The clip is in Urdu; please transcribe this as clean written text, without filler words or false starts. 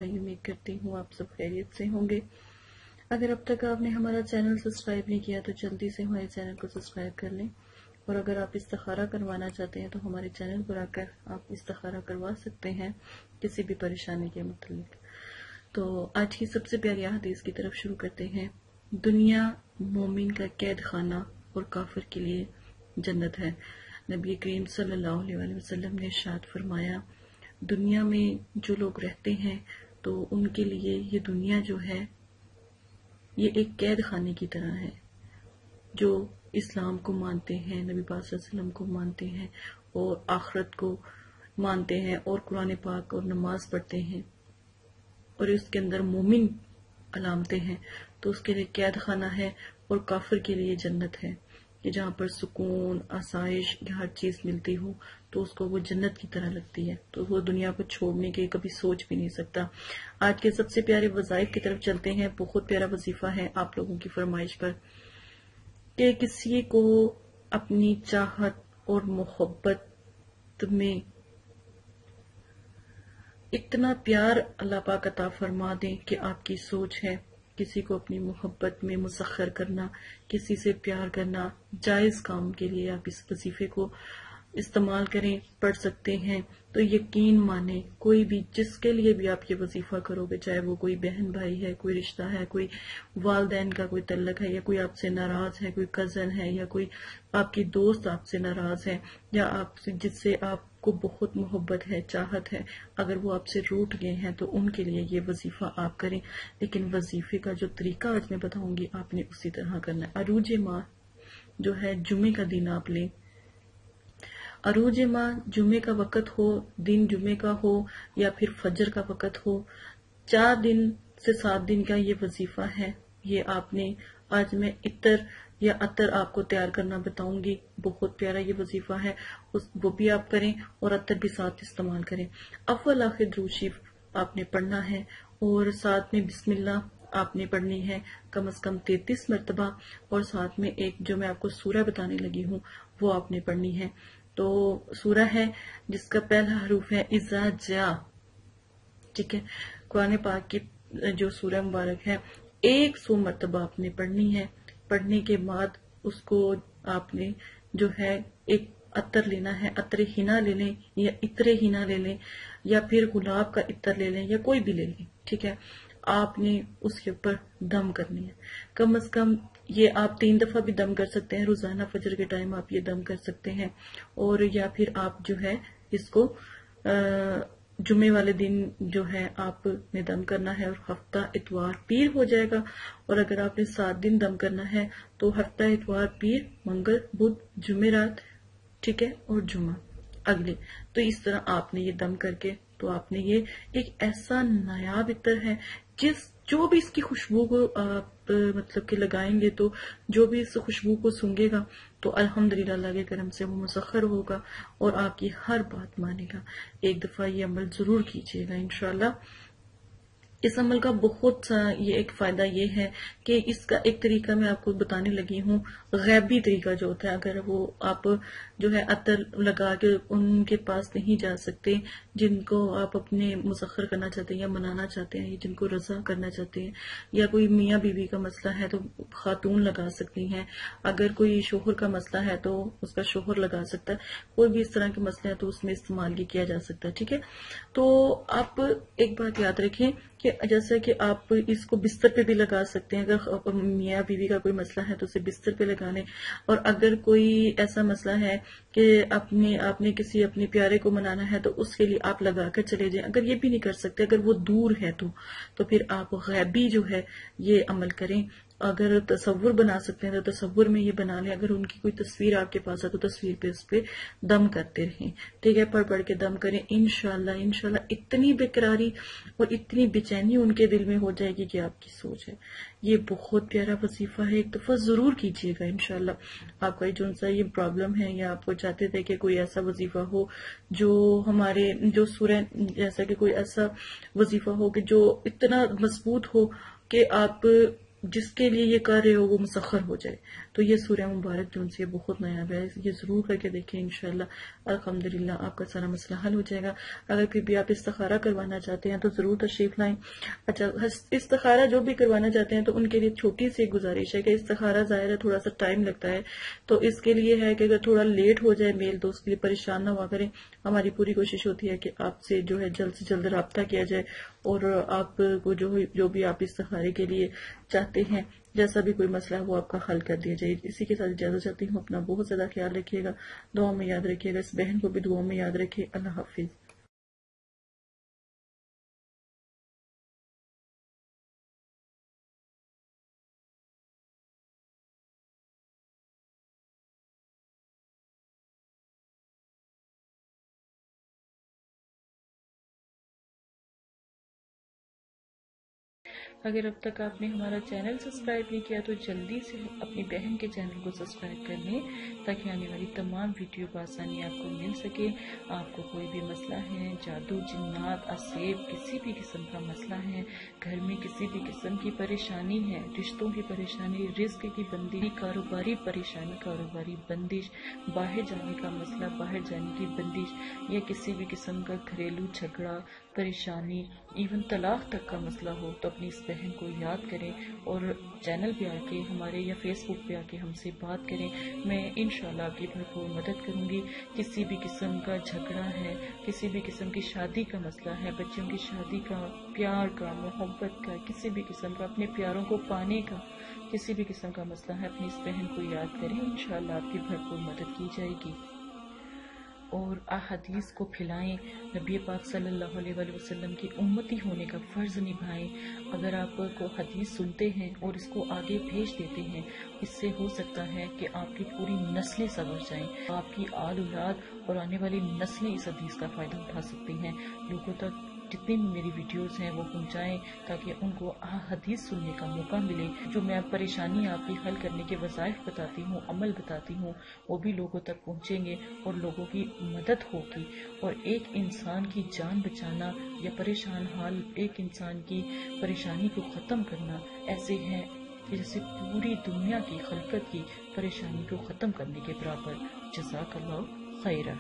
امید کرتی ہوں آپ سب خیریت سے ہوں گے۔ اگر اب تک آپ نے ہمارا چینل سبسکرائب نہیں کیا تو جلدی سے ہمارے چینل کو سبسکرائب کر لیں، اور اگر آپ استخارہ کروانا چاہتے ہیں تو ہمارے چینل پر آ کر آپ استخارہ کروا سکتے ہیں کسی بھی پریشانی کے متعلق۔ تو آج کی سب سے پیاری حدیث کی طرف شروع کرتے ہیں۔ دنیا مومن کا قید خانہ اور کافر کے لیے جنت ہے۔ نبی کریم صلی اللہ علیہ وسلم نے ارشاد فرمایا، دنیا میں جو لوگ رہتے ہیں تو ان کے لیے یہ دنیا جو ہے یہ ایک قید خانے کی طرح ہے۔ جو اسلام کو مانتے ہیں، نبی پاک صلی اللہ علیہ وسلم کو مانتے ہیں اور آخرت کو مانتے ہیں اور قرآن پاک اور نماز پڑھتے ہیں اور اس کے اندر مومن علامتیں ہیں، تو اس کے لیے قید خانہ ہے، اور کافر کے لیے جنت ہے کہ جہاں پر سکون، آسائش، ہر چیز ملتی ہو تو اس کو وہ جنت کی طرح لگتی ہے، تو وہ دنیا کو چھوڑنے کے کبھی سوچ بھی نہیں سکتا۔ آج کے سب سے پیارے وظائف کی طرف چلتے ہیں۔ بہت پیارا وظیفہ ہے آپ لوگوں کی فرمائش پر کہ کسی کو اپنی چاہت اور محبت میں اتنا پیار اللہ پاک عطا فرما دیں کہ آپ کی سوچ ہے کسی کو اپنی محبت میں مسخر کرنا، کسی سے پیار کرنا، جائز کام کے لیے آپ اس وظیفے کو استعمال کریں، پڑھ سکتے ہیں۔ تو یقین مانیں کوئی بھی جس کے لیے بھی آپ یہ وظیفہ کرو گے، چاہے وہ کوئی بہن بھائی ہے، کوئی رشتہ ہے، کوئی والدین کا کوئی تعلق ہے، یا کوئی آپ سے ناراض ہے، کوئی کزن ہے، یا کوئی آپ کی دوست آپ سے ناراض ہے، یا آپ سے جس سے آپ کو بہت محبت ہے، چاہت ہے، اگر وہ آپ سے روٹ گئے ہیں تو ان کے لیے یہ وظیفہ آپ کریں۔ لیکن وظیفے کا جو طریقہ آج میں بتاؤں گی آپ نے اسی طرح کرنا ہے۔ عروج ماہ جو ہے جمعے کا دن آپ لیں۔ عروج ماہ جمعے کا وقت ہو، دن جمعے کا ہو یا پھر فجر کا وقت ہو، 4 دن سے 7 دن کا یہ وظیفہ ہے۔ یہ آپ نے آج میں عطر یا عطر آپ کو تیار کرنا بتاؤں گی، بہت پیارا یہ وظیفہ ہے، وہ بھی آپ کریں اور عطر بھی ساتھ استعمال کریں۔ اول آخر درود شریف آپ نے پڑھنا ہے اور ساتھ میں بسم اللہ آپ نے پڑھنی ہے کم از کم 33 مرتبہ، اور ساتھ میں ایک جو میں آپ کو سورہ بتانے لگی ہوں وہ آپ نے پڑھنی ہے۔ تو سورہ ہے جس کا پہلا حروف ہے اذا جاء، ٹھیک ہے، قرآن پاک کی جو سورہ مبارک ہے 100 مرتبہ آپ نے پڑھنی ہے۔ پڑھنے کے بعد اس کو آپ نے جو ہے ایک عطر لینا ہے، عطر ہنا لے لیں یا عطر ہنا لے لیں یا پھر گلاب کا عطر لے لیں یا کوئی بھی لے لیں، ٹھیک ہے۔ آپ نے اس کے اوپر دم کرنی ہے، کم از کم یہ آپ 3 دفعہ بھی دم کر سکتے ہیں، روزانہ فجر کے ٹائم آپ یہ دم کر سکتے ہیں، اور یا پھر آپ جو ہے اس کو جمعے والے دن جو ہے آپ نے دم کرنا ہے، اور ہفتہ اتوار پیر ہو جائے گا، اور اگر آپ نے 7 دن دم کرنا ہے تو ہفتہ اتوار پیر منگل بدھ جمعرات، ٹھیک ہے، اور جمعہ اگلے۔ تو اس طرح آپ نے یہ دم کر کے تو آپ نے یہ ایک ایسا نایاب عطر ہے جو بھی اس کی خوشبو کو آپ مطلب کہ لگائیں گے تو جو بھی اس خوشبو کو سونگے گا تو الحمدللہ اللہ کے کرم سے وہ مسخر ہوگا اور آپ کی ہر بات مانے گا۔ ایک دفعہ یہ عمل ضرور کیجیے گا انشاءاللہ۔ اس عمل کا بہت سا یہ ایک فائدہ یہ ہے کہ اس کا ایک طریقہ میں آپ کو بتانے لگی ہوں، غیبی طریقہ جو ہوتا ہے، اگر وہ آپ جو ہے عطر لگا کے ان کے پاس نہیں جا سکتے جن کو آپ اپنے مسخر کرنا چاہتے ہیں یا منانا چاہتے ہیں، یا جن کو رضا کرنا چاہتے ہیں، یا کوئی میاں بیوی کا مسئلہ ہے تو خاتون لگا سکتی ہیں، اگر کوئی شوہر کا مسئلہ ہے تو اس کا شوہر لگا سکتا ہے، کوئی بھی اس طرح کے مسئلے ہیں تو اس میں استعمال بھی کیا جا سکتا ہے، ٹھیک ہے۔ تو آپ ایک بات یاد رکھیں کہ جیسا کہ آپ اس کو بستر پہ بھی لگا سکتے ہیں، اگر میاں بیوی کا کوئی مسئلہ ہے تو اسے بستر پہ لگا لیں، اور اگر کوئی ایسا مسئلہ ہے کہ آپ نے کسی اپنے پیارے کو منانا ہے تو اس کے لیے آپ لگا کر چلے جائیں۔ اگر یہ بھی نہیں کر سکتے، اگر وہ دور ہے تو پھر آپ غیبی جو ہے یہ عمل کریں۔ اگر تصور بنا سکتے ہیں تو تصور میں یہ بنا لیں، اگر ان کی کوئی تصویر آپ کے پاس ہے تو تصویر پہ اس پہ دم کرتے رہیں، ٹھیک ہے، پڑھ کے دم کریں۔ انشاءاللہ اتنی بےقراری اور اتنی بے چینی ان کے دل میں ہو جائے گی کہ آپ کی سوچ ہے۔ یہ بہت پیارا وظیفہ ہے، ایک دفعہ ضرور کیجیے گا انشاءاللہ۔ آپ کا جو سا یہ پرابلم ہے یا آپ کو چاہتے تھے کہ کوئی ایسا وظیفہ ہو جو سورہ جیسا کہ کوئی ایسا وظیفہ ہو کہ جو اتنا مضبوط ہو کہ آپ جس کے لیے یہ کر رہے ہو وہ مسخر ہو جائے. تو یہ سورہ مبارک جو ان سے بہت نایاب ہے، یہ ضرور کر کے دیکھیں، انشاءاللہ الحمدللہ آپ کا سارا مسئلہ حل ہو جائے گا. اگر پھر بھی آپ استخارہ کروانا چاہتے ہیں تو ضرور تشریف لائیں. اچھا، استخارہ جو بھی کروانا چاہتے ہیں تو ان کے لیے چھوٹی سی گزارش ہے کہ استخارہ ظاہر ہے تھوڑا سا ٹائم لگتا ہے، تو اس کے لیے ہے کہ اگر تھوڑا لیٹ ہو جائے میل تو اس کے لیے پریشان نہ ہوا کریں. ہماری پوری کوشش ہوتی ہے کہ آپ سے جو ہے جلد سے جلد رابطہ کیا جائے، اور آپ کو جو بھی آپ استخارے کے لیے چاہتے ہیں، جیسا بھی کوئی مسئلہ ہے وہ آپ کا حل کر دیا جائے. اسی کے ساتھ اجازت چاہتی ہوں. اپنا بہت زیادہ خیال رکھیے گا، دعاؤں میں یاد رکھیے گا، اس بہن کو بھی دعاؤں میں یاد رکھیے. اللہ حافظ. اگر اب تک آپ نے ہمارا چینل سبسکرائب نہیں کیا تو جلدی سے اپنی بہن کے چینل کو سبسکرائب کر لیں تاکہ آنے والی تمام ویڈیو بآسانی آپ کو مل سکے. آپ کو کوئی بھی مسئلہ ہے، جادو، جنات، اسیب، کسی بھی قسم کا مسئلہ ہے، گھر میں کسی بھی قسم کی پریشانی ہے، رشتوں کی پریشانی، رزق کی بندی، کاروباری پریشانی، کاروباری بندش، باہر جانے کا مسئلہ، باہر جانے کی بندش، یا کسی بھی قسم کا گھریلو جھگڑا، پریشانی، ایون طلاق تک کا مسئلہ ہو تو اپنی اس بہن کو یاد کریں اور چینل پہ آ کے ہمارے یا فیس بک پہ آ کے ہم سے بات کریں. میں انشاءاللہ آپ کی بھرپور مدد کروں گی. کسی بھی قسم کا جھگڑا ہے، کسی بھی قسم کی شادی کا مسئلہ ہے، بچوں کی شادی کا، پیار کا، محبت کا، کسی بھی قسم کا، اپنے پیاروں کو پانے کا کسی بھی قسم کا مسئلہ ہے، اپنی اس بہن کو یاد کریں. انشاءاللہ آپ کی بھرپور مدد کی جائے گی. اور احادیث کو پھیلائیں، نبی پاک صلی اللہ علیہ وآلہ وسلم کی امتی ہونے کا فرض نبھائیں. اگر آپ کو حدیث سنتے ہیں اور اس کو آگے بھیج دیتے ہیں، اس سے ہو سکتا ہے کہ آپ کی پوری نسلیں سنور جائیں، آپ کی آل اولاد اور آنے والی نسلیں اس حدیث کا فائدہ اٹھا سکتی ہیں. لوگوں تک جتنی بھی میری ویڈیوز ہیں وہ پہنچائیں تاکہ ان کو حدیث سننے کا موقع ملے. جو میں پریشانی آپ کی حل کرنے کے وظائف بتاتی ہوں، عمل بتاتی ہوں، وہ بھی لوگوں تک پہنچیں گے اور لوگوں کی مدد ہوگی. اور ایک انسان کی جان بچانا یا پریشان حال ایک انسان کی پریشانی کو ختم کرنا ایسے ہے کہ جیسے پوری دنیا کی خلقت کی پریشانی کو ختم کرنے کے برابر. جزاک اللہ خیرہ.